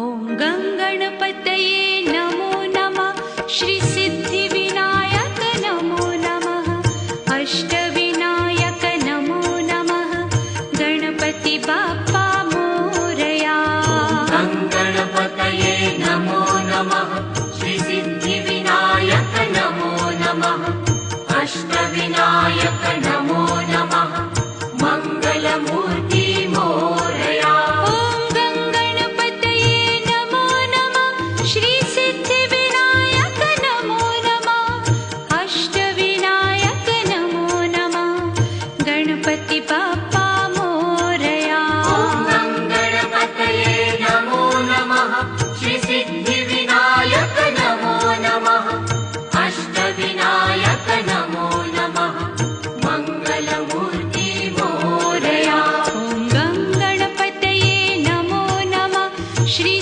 ॐ गङ्गणपतये नमो नमः। श्री सिद्धिविनायक नमो नमः। अष्टविनायक नमो नमः। गणपति बाप्पा मोरया। गणपतये नमो नमः। श्री सिद्धिविनायक नमो नमः। अष्टविनायक नमो नमः। मंगलमूर्ति मोरया। ॐ गङ्गणपतये नमो नमः। श्री सिद्धिविनायक नमो नमः। अष्टविनायक नमो नमः। गणपति बाप्पा मोरया। गणपतये नमो नमः। श्री सिद्धिविनायक नमो नमः। अष्टविनायक नमो नमः। मंगलमूर्ति मोरया। ॐ गङ्गणपतये नमो नमः। श्री